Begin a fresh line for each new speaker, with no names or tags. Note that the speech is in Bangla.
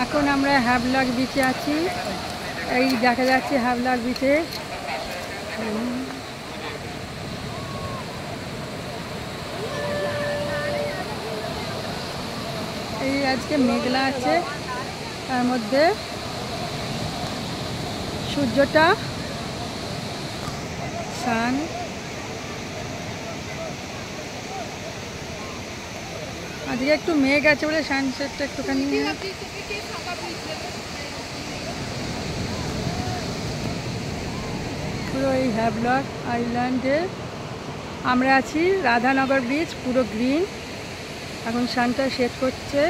এখন আমরা হ্যাভলক বিচে আছি। এই দেখা যাচ্ছে হ্যাভলক বিচে। এই আজকে মেঘলা আছে, তার মধ্যে সূর্যটা সান। আজকে একটু মেঘ আছে বলে সানসেটটা একটুখানি। পুরো এই হ্যাভলক আইল্যান্ডে আমরা আছি। রাধানগর বিচ পুরো গ্রিন। এখন সানটা সেট করছে।